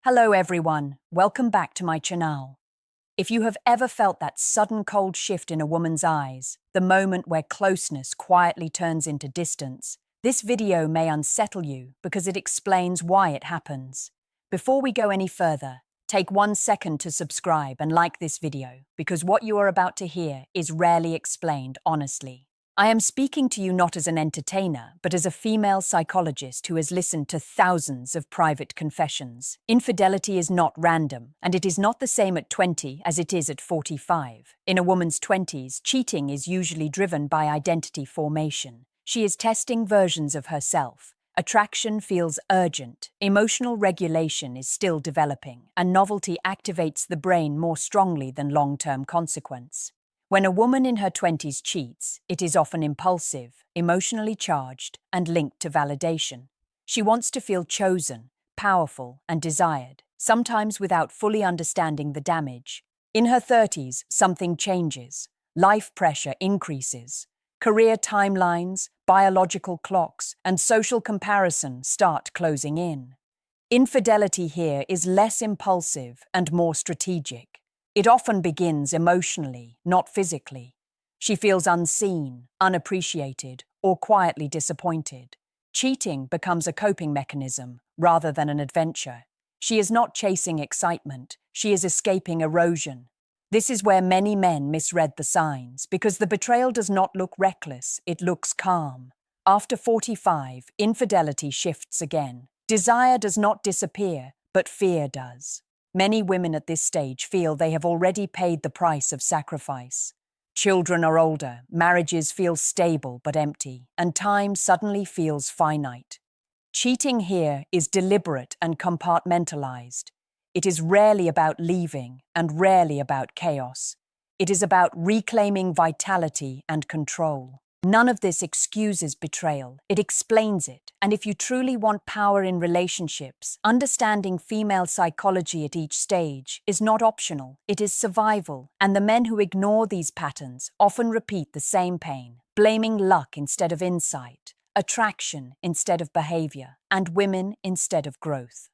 Hello everyone, welcome back to my channel. If you have ever felt that sudden cold shift in a woman's eyes, the moment where closeness quietly turns into distance, this video may unsettle you because it explains why it happens. Before we go any further, take 1 second to subscribe and like this video because what you are about to hear is rarely explained honestly. I am speaking to you not as an entertainer, but as a female psychologist who has listened to thousands of private confessions. Infidelity is not random, and it is not the same at 20 as it is at 45. In a woman's 20s, cheating is usually driven by identity formation. She is testing versions of herself. Attraction feels urgent, emotional regulation is still developing, and novelty activates the brain more strongly than long-term consequence. When a woman in her 20s cheats, it is often impulsive, emotionally charged, and linked to validation. She wants to feel chosen, powerful, and desired, sometimes without fully understanding the damage. In her 30s, something changes. Life pressure increases. Career timelines, biological clocks, and social comparison start closing in. Infidelity here is less impulsive and more strategic. It often begins emotionally, not physically. She feels unseen, unappreciated, or quietly disappointed. Cheating becomes a coping mechanism rather than an adventure. She is not chasing excitement, she is escaping erosion. This is where many men misread the signs, because the betrayal does not look reckless, it looks calm. After 45, infidelity shifts again. Desire does not disappear, but fear does. Many women at this stage feel they have already paid the price of sacrifice. Children are older, marriages feel stable but empty, and time suddenly feels finite. Cheating here is deliberate and compartmentalized. It is rarely about leaving and rarely about chaos. It is about reclaiming vitality and control. None of this excuses betrayal, it explains it. And if you truly want power in relationships, understanding female psychology at each stage is not optional, it is survival. And the men who ignore these patterns often repeat the same pain, blaming luck instead of insight, attraction instead of behavior, and women instead of growth.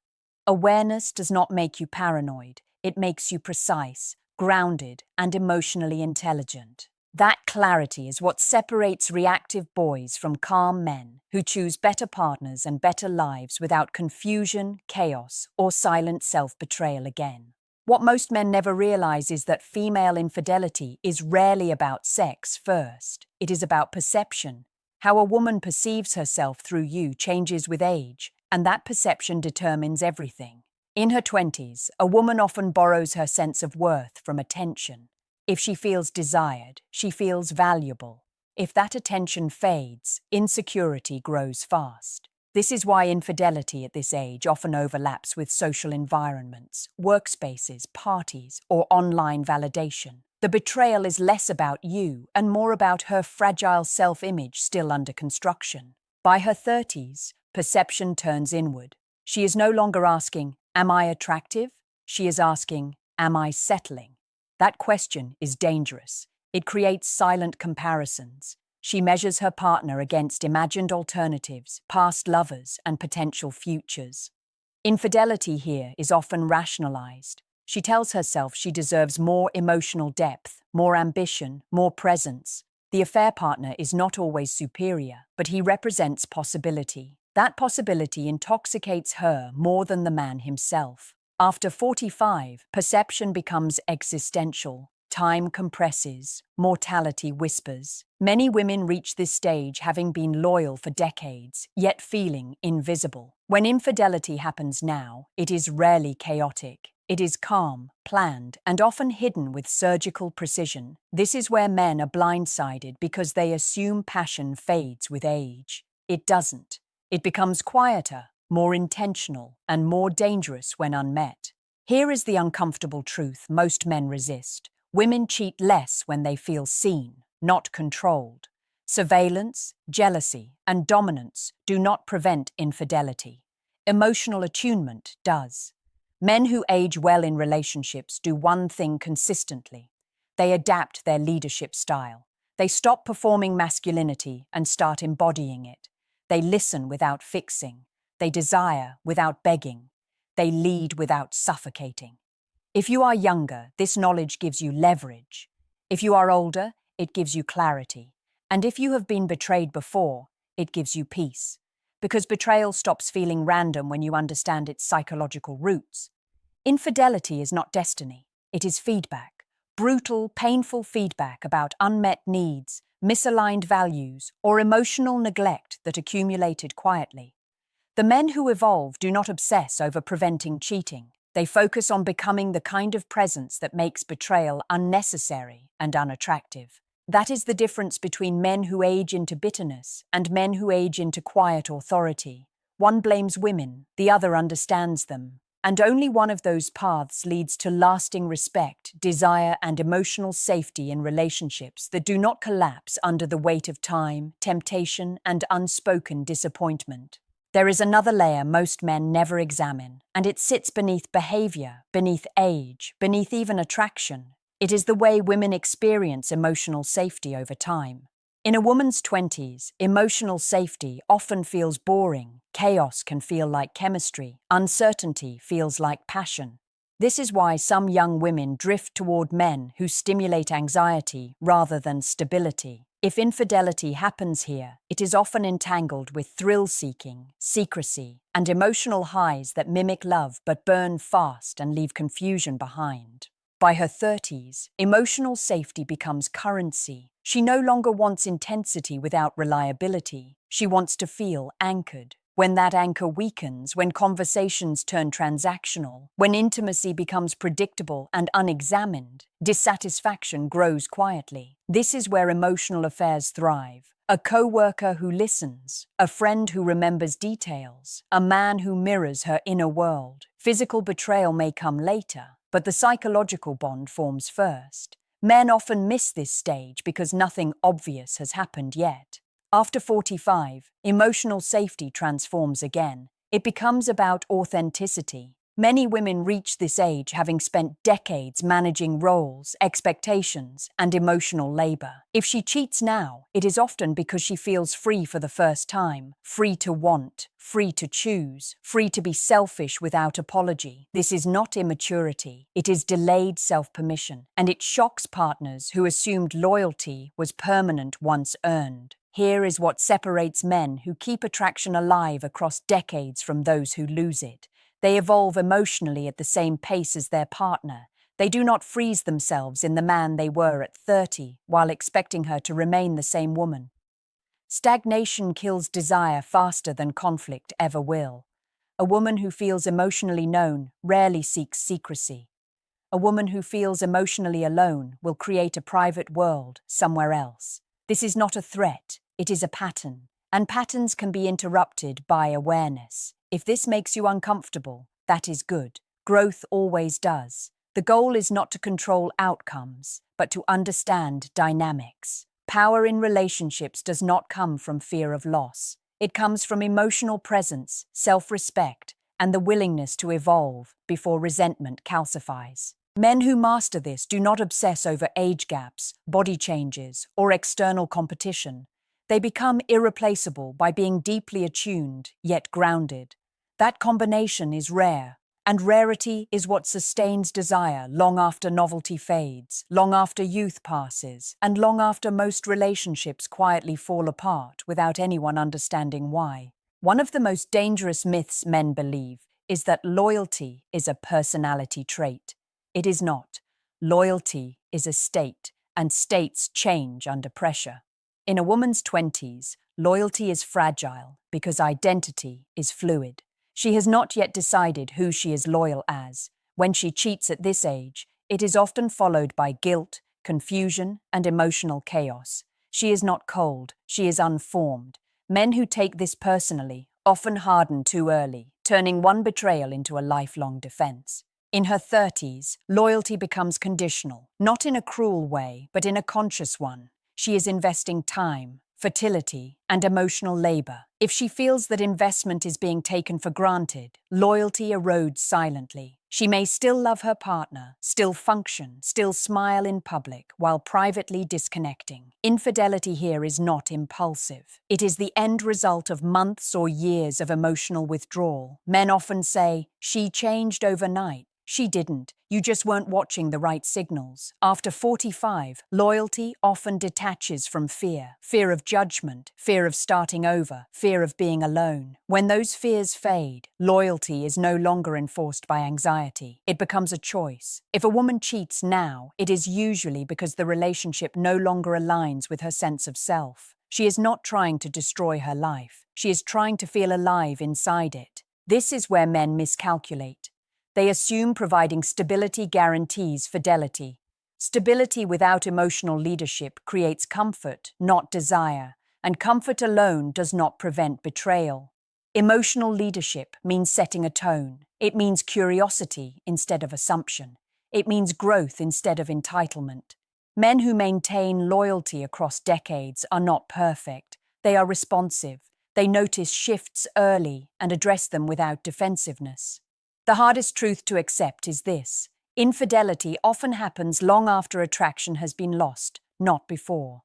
Awareness does not make you paranoid, it makes you precise, grounded, and emotionally intelligent. That clarity is what separates reactive boys from calm men who choose better partners and better lives without confusion, chaos, or silent self-betrayal again. What most men never realize is that female infidelity is rarely about sex first. It is about perception. How a woman perceives herself through you changes with age, and that perception determines everything. In her 20s, a woman often borrows her sense of worth from attention. If she feels desired, she feels valuable. If that attention fades, insecurity grows fast. This is why infidelity at this age often overlaps with social environments, workspaces, parties, or online validation. The betrayal is less about you and more about her fragile self-image still under construction. By her 30s, perception turns inward. She is no longer asking, "Am I attractive?" She is asking, "Am I settling?" That question is dangerous. It creates silent comparisons. She measures her partner against imagined alternatives, past lovers, and potential futures. Infidelity here is often rationalized. She tells herself she deserves more emotional depth, more ambition, more presence. The affair partner is not always superior, but he represents possibility. That possibility intoxicates her more than the man himself. After 45, perception becomes existential. Time compresses, mortality whispers. Many women reach this stage having been loyal for decades, yet feeling invisible. When infidelity happens now, it is rarely chaotic. It is calm, planned, and often hidden with surgical precision. This is where men are blindsided because they assume passion fades with age. It doesn't. It becomes quieter, more intentional, and more dangerous when unmet. Here is the uncomfortable truth most men resist. Women cheat less when they feel seen, not controlled. Surveillance, jealousy, and dominance do not prevent infidelity. Emotional attunement does. Men who age well in relationships do one thing consistently. They adapt their leadership style. They stop performing masculinity and start embodying it. They listen without fixing. They desire without begging. they lead without suffocating. If you are younger, this knowledge gives you leverage. If you are older, it gives you clarity. And if you have been betrayed before, it gives you peace. Because betrayal stops feeling random when you understand its psychological roots. Infidelity is not destiny, it is feedback. Brutal, painful feedback about unmet needs, misaligned values, or emotional neglect that accumulated quietly. The men who evolve do not obsess over preventing cheating. They focus on becoming the kind of presence that makes betrayal unnecessary and unattractive. That is the difference between men who age into bitterness and men who age into quiet authority. One blames women, the other understands them. And only one of those paths leads to lasting respect, desire, and emotional safety in relationships that do not collapse under the weight of time, temptation, and unspoken disappointment. There is another layer most men never examine, and it sits beneath behavior, beneath age, beneath even attraction. It is the way women experience emotional safety over time. In a woman's 20s, emotional safety often feels boring, chaos can feel like chemistry, uncertainty feels like passion. This is why some young women drift toward men who stimulate anxiety rather than stability. If infidelity happens here, it is often entangled with thrill-seeking, secrecy, and emotional highs that mimic love but burn fast and leave confusion behind. By her 30s, emotional safety becomes currency. She no longer wants intensity without reliability. She wants to feel anchored. When that anchor weakens, when conversations turn transactional, when intimacy becomes predictable and unexamined, dissatisfaction grows quietly. This is where emotional affairs thrive. A co-worker who listens, a friend who remembers details, a man who mirrors her inner world. Physical betrayal may come later, but the psychological bond forms first. Men often miss this stage because nothing obvious has happened yet. After 45, emotional safety transforms again. It becomes about authenticity. Many women reach this age having spent decades managing roles, expectations, and emotional labor. If she cheats now, it is often because she feels free for the first time, free to want, free to choose, free to be selfish without apology. This is not immaturity, it is delayed self-permission, and it shocks partners who assumed loyalty was permanent once earned. Here is what separates men who keep attraction alive across decades from those who lose it. They evolve emotionally at the same pace as their partner. They do not freeze themselves in the man they were at 30 while expecting her to remain the same woman. Stagnation kills desire faster than conflict ever will. A woman who feels emotionally known rarely seeks secrecy. A woman who feels emotionally alone will create a private world somewhere else. This is not a threat, it is a pattern, and patterns can be interrupted by awareness. If this makes you uncomfortable, that is good. Growth always does. The goal is not to control outcomes, but to understand dynamics. Power in relationships does not come from fear of loss. It comes from emotional presence, self-respect, and the willingness to evolve before resentment calcifies. Men who master this do not obsess over age gaps, body changes, or external competition. They become irreplaceable by being deeply attuned, yet grounded. That combination is rare, and rarity is what sustains desire long after novelty fades, long after youth passes, and long after most relationships quietly fall apart without anyone understanding why. One of the most dangerous myths men believe is that loyalty is a personality trait. It is not. Loyalty is a state, and states change under pressure. In a woman's 20s, loyalty is fragile because identity is fluid. She has not yet decided who she is loyal as. When she cheats at this age, it is often followed by guilt, confusion, and emotional chaos. She is not cold, she is unformed. Men who take this personally often harden too early, turning one betrayal into a lifelong defense. In her 30s, loyalty becomes conditional, not in a cruel way, but in a conscious one. She is investing time, fertility, and emotional labor. If she feels that investment is being taken for granted, loyalty erodes silently. She may still love her partner, still function, still smile in public, while privately disconnecting. Infidelity here is not impulsive. It is the end result of months or years of emotional withdrawal. Men often say, "She changed overnight." She didn't. You just weren't watching the right signals. After 45, loyalty often detaches from fear. Fear of judgment, fear of starting over, fear of being alone. When those fears fade, loyalty is no longer enforced by anxiety. It becomes a choice. If a woman cheats now, it is usually because the relationship no longer aligns with her sense of self. She is not trying to destroy her life. She is trying to feel alive inside it. This is where men miscalculate. They assume providing stability guarantees fidelity. Stability without emotional leadership creates comfort, not desire, and comfort alone does not prevent betrayal. Emotional leadership means setting a tone. It means curiosity instead of assumption. It means growth instead of entitlement. Men who maintain loyalty across decades are not perfect. They are responsive. They notice shifts early and address them without defensiveness. The hardest truth to accept is this: infidelity often happens long after attraction has been lost, not before.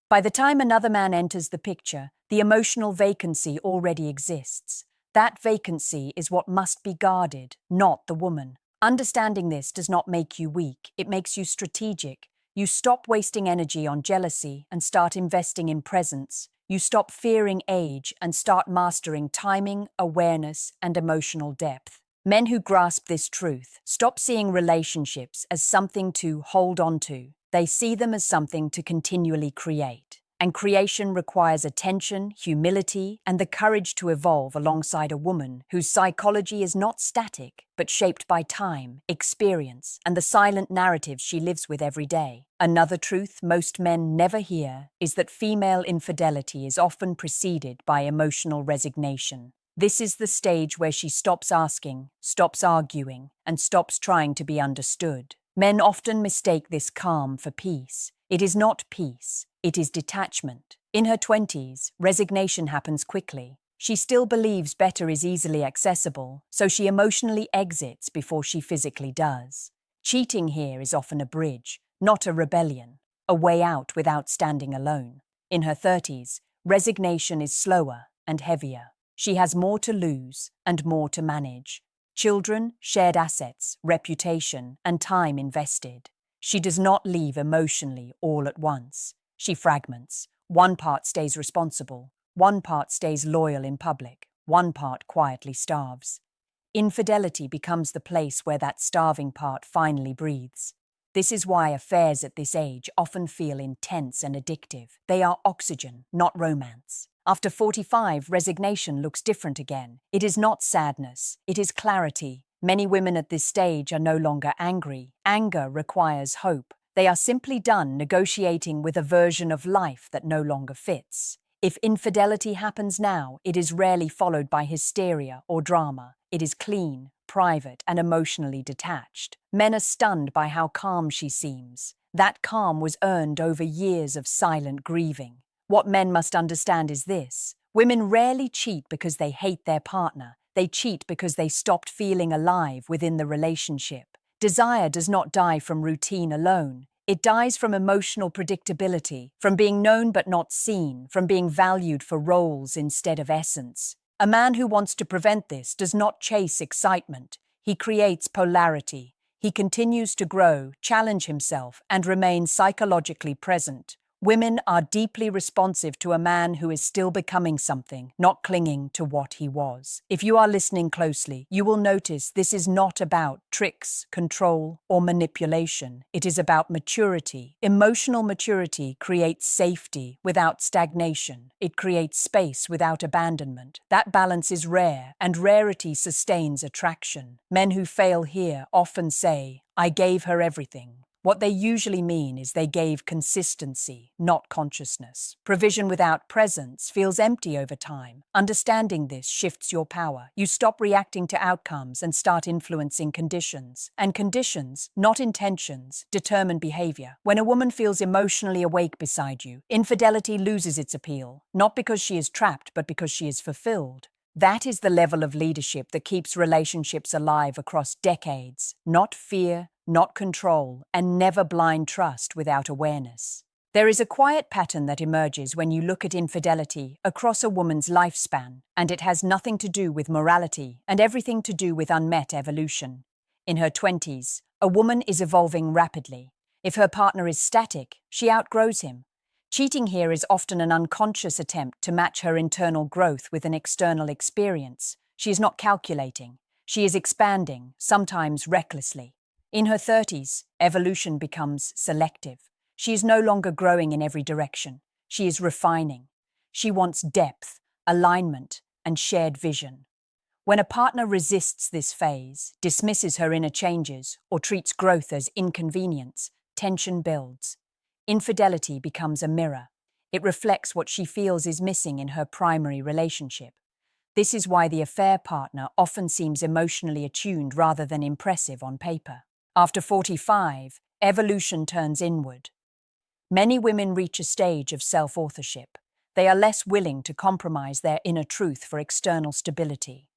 By the time another man enters the picture, the emotional vacancy already exists. That vacancy is what must be guarded, not the woman. Understanding this does not make you weak, it makes you strategic. You stop wasting energy on jealousy and start investing in presence. You stop fearing age and start mastering timing, awareness, and emotional depth. Men who grasp this truth stop seeing relationships as something to hold on to. They see them as something to continually create. And creation requires attention, humility, and the courage to evolve alongside a woman whose psychology is not static, but shaped by time, experience, and the silent narratives she lives with every day. Another truth most men never hear is that female infidelity is often preceded by emotional resignation. This is the stage where she stops asking, stops arguing, and stops trying to be understood. Men often mistake this calm for peace. It is not peace, it is detachment. In her 20s, resignation happens quickly. She still believes better is easily accessible, so she emotionally exits before she physically does. Cheating here is often a bridge, not a rebellion, a way out without standing alone. In her 30s, resignation is slower and heavier. She has more to lose and more to manage. Children, shared assets, reputation, and time invested. She does not leave emotionally all at once. She fragments. One part stays responsible. One part stays loyal in public. One part quietly starves. Infidelity becomes the place where that starving part finally breathes. This is why affairs at this age often feel intense and addictive. They are oxygen, not romance. After 45, resignation looks different again. It is not sadness, it is clarity. Many women at this stage are no longer angry. Anger requires hope. They are simply done negotiating with a version of life that no longer fits. If infidelity happens now, it is rarely followed by hysteria or drama. It is clean, private, and emotionally detached. Men are stunned by how calm she seems. That calm was earned over years of silent grieving. What men must understand is this: women rarely cheat because they hate their partner. They cheat because they stopped feeling alive within the relationship. Desire does not die from routine alone. It dies from emotional predictability, from being known but not seen, from being valued for roles instead of essence. A man who wants to prevent this does not chase excitement. He creates polarity. He continues to grow, challenge himself, and remain psychologically present. Women are deeply responsive to a man who is still becoming something, not clinging to what he was. If you are listening closely, you will notice this is not about tricks, control, or manipulation. It is about maturity. Emotional maturity creates safety without stagnation. It creates space without abandonment. That balance is rare, and rarity sustains attraction. Men who fail here often say, "I gave her everything," What they usually mean is they gave consistency, not consciousness. Provision without presence feels empty over time. Understanding this shifts your power. You stop reacting to outcomes and start influencing conditions. And conditions, not intentions, determine behavior. When a woman feels emotionally awake beside you, infidelity loses its appeal, not because she is trapped, but because she is fulfilled. That is the level of leadership that keeps relationships alive across decades. Not fear, not control, and never blind trust without awareness. There is a quiet pattern that emerges when you look at infidelity across a woman's lifespan, and it has nothing to do with morality and everything to do with unmet evolution. In her 20s, a woman is evolving rapidly. If her partner is static, she outgrows him. Cheating here is often an unconscious attempt to match her internal growth with an external experience. She is not calculating. She is expanding, sometimes recklessly. In her 30s, evolution becomes selective. She is no longer growing in every direction. She is refining. She wants depth, alignment, and shared vision. When a partner resists this phase, dismisses her inner changes, or treats growth as inconvenience, tension builds. Infidelity becomes a mirror. It reflects what she feels is missing in her primary relationship. This is why the affair partner often seems emotionally attuned rather than impressive on paper. After 45, evolution turns inward. Many women reach a stage of self-authorship. They are less willing to compromise their inner truth for external stability.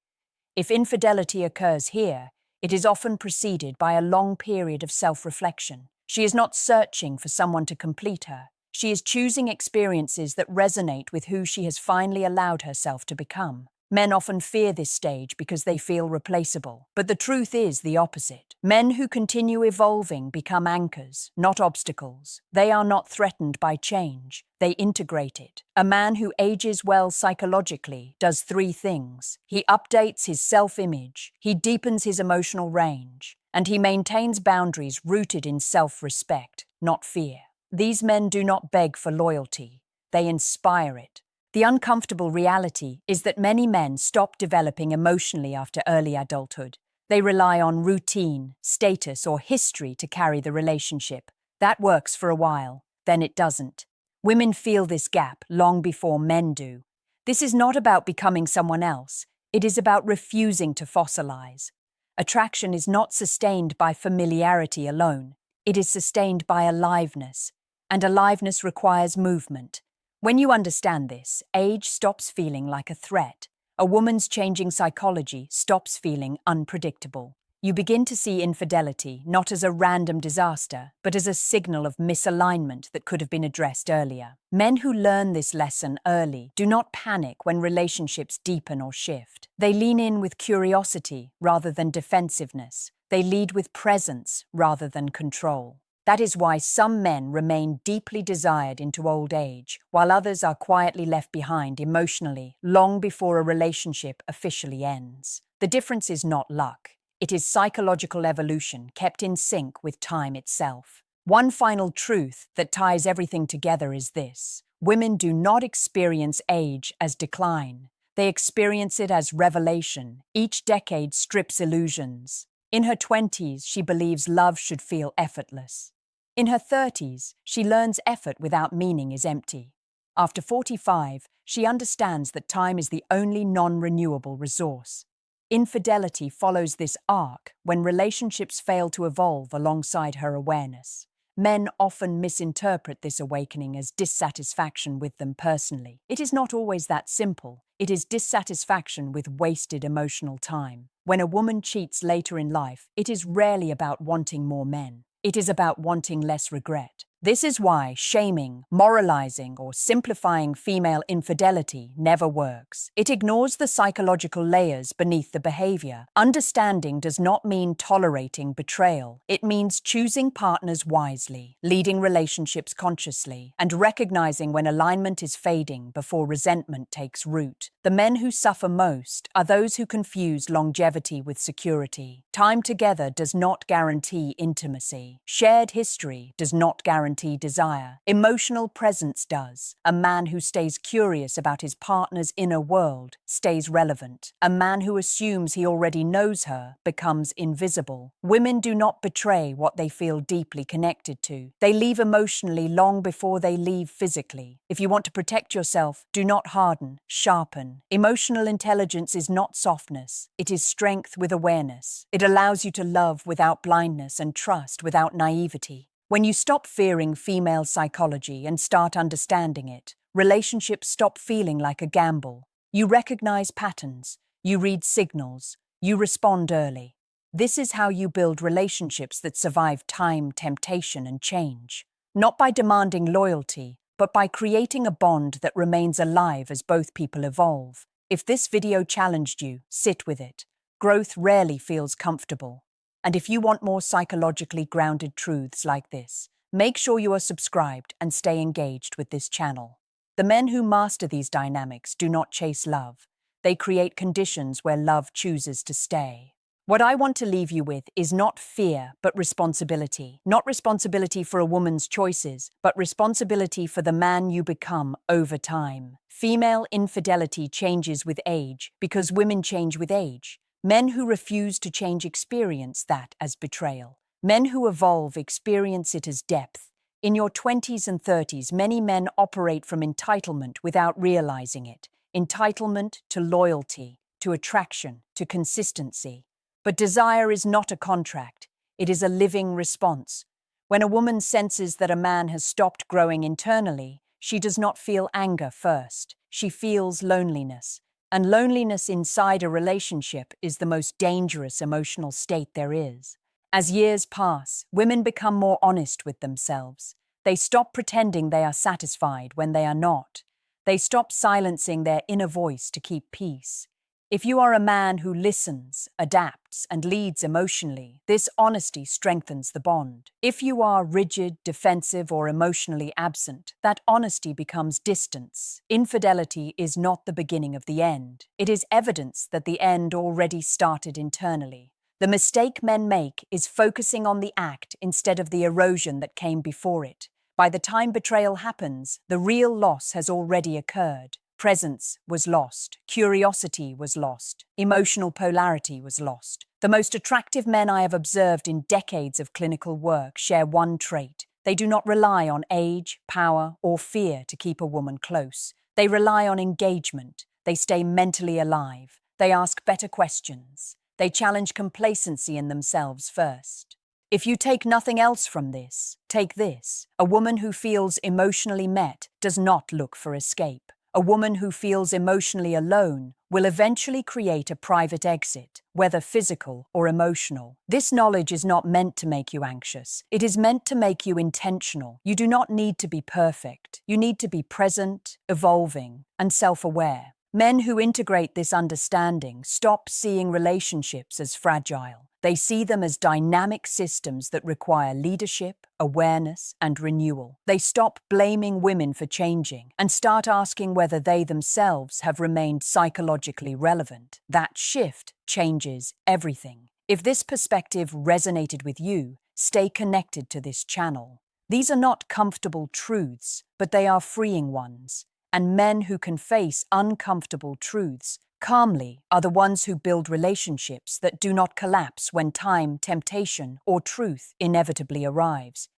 If infidelity occurs here, it is often preceded by a long period of self-reflection. She is not searching for someone to complete her. She is choosing experiences that resonate with who she has finally allowed herself to become. Men often fear this stage because they feel replaceable. But the truth is the opposite. Men who continue evolving become anchors, not obstacles. They are not threatened by change. They integrate it. A man who ages well psychologically does three things. He updates his self-image, he deepens his emotional range, and he maintains boundaries rooted in self-respect, not fear. These men do not beg for loyalty. They inspire it. The uncomfortable reality is that many men stop developing emotionally after early adulthood. They rely on routine, status, or history to carry the relationship. That works for a while, then it doesn't. Women feel this gap long before men do. This is not about becoming someone else. It is about refusing to fossilize. Attraction is not sustained by familiarity alone. It is sustained by aliveness, and aliveness requires movement. When you understand this, age stops feeling like a threat. A woman's changing psychology stops feeling unpredictable. You begin to see infidelity not as a random disaster, but as a signal of misalignment that could have been addressed earlier. Men who learn this lesson early do not panic when relationships deepen or shift. They lean in with curiosity rather than defensiveness. They lead with presence rather than control. That is why some men remain deeply desired into old age, while others are quietly left behind emotionally long before a relationship officially ends. The difference is not luck. It is psychological evolution kept in sync with time itself. One final truth that ties everything together is this: women do not experience age as decline. They experience it as revelation. Each decade strips illusions. In her 20s, she believes love should feel effortless. In her 30s, she learns effort without meaning is empty. After 45, she understands that time is the only non-renewable resource. Infidelity follows this arc when relationships fail to evolve alongside her awareness. Men often misinterpret this awakening as dissatisfaction with them personally. It is not always that simple. It is dissatisfaction with wasted emotional time. When a woman cheats later in life, it is rarely about wanting more men. It is about wanting less regret. This is why shaming, moralizing, or simplifying female infidelity never works. It ignores the psychological layers beneath the behavior. Understanding does not mean tolerating betrayal. It means choosing partners wisely, leading relationships consciously, and recognizing when alignment is fading before resentment takes root. The men who suffer most are those who confuse longevity with security. Time together does not guarantee intimacy. Shared history does not guarantee guarantee desire. Emotional presence does. A man who stays curious about his partner's inner world stays relevant. A man who assumes he already knows her becomes invisible. Women do not betray what they feel deeply connected to. They leave emotionally long before they leave physically. If you want to protect yourself, do not harden, sharpen. Emotional intelligence is not softness. It is strength with awareness. It allows you to love without blindness and trust without naivety. When you stop fearing female psychology and start understanding it, relationships stop feeling like a gamble. You recognize patterns, you read signals, you respond early. This is how you build relationships that survive time, temptation, and change. Not by demanding loyalty, but by creating a bond that remains alive as both people evolve. If this video challenged you, sit with it. Growth rarely feels comfortable. And if you want more psychologically grounded truths like this, make sure you are subscribed and stay engaged with this channel. The men who master these dynamics do not chase love. They create conditions where love chooses to stay. What I want to leave you with is not fear, but responsibility. Not responsibility for a woman's choices, but responsibility for the man you become over time. Female infidelity changes with age because women change with age. Men who refuse to change experience that as betrayal. Men who evolve experience it as depth. In your 20s and 30s, many men operate from entitlement without realizing it. Entitlement to loyalty, to attraction, to consistency. But desire is not a contract. It is a living response. When a woman senses that a man has stopped growing internally, she does not feel anger first. She feels loneliness. And loneliness inside a relationship is the most dangerous emotional state there is. As years pass, women become more honest with themselves. They stop pretending they are satisfied when they are not. They stop silencing their inner voice to keep peace. If you are a man who listens, adapts, and leads emotionally, this honesty strengthens the bond. If you are rigid, defensive, or emotionally absent, that honesty becomes distance. Infidelity is not the beginning of the end. It is evidence that the end already started internally. The mistake men make is focusing on the act instead of the erosion that came before it. By the time betrayal happens, the real loss has already occurred. Presence was lost, curiosity was lost, emotional polarity was lost. The most attractive men I have observed in decades of clinical work share one trait. They do not rely on age, power, or fear to keep a woman close. They rely on engagement. They stay mentally alive. They ask better questions. They challenge complacency in themselves first. If you take nothing else from this, take this. A woman who feels emotionally met does not look for escape. A woman who feels emotionally alone will eventually create a private exit, whether physical or emotional. This knowledge is not meant to make you anxious. It is meant to make you intentional. You do not need to be perfect. You need to be present, evolving, and self-aware. Men who integrate this understanding stop seeing relationships as fragile. They see them as dynamic systems that require leadership, awareness, and renewal. They stop blaming women for changing and start asking whether they themselves have remained psychologically relevant. That shift changes everything. If this perspective resonated with you, stay connected to this channel. These are not comfortable truths, but they are freeing ones. And men who can face uncomfortable truths calmly are the ones who build relationships that do not collapse when time, temptation, or truth inevitably arrives.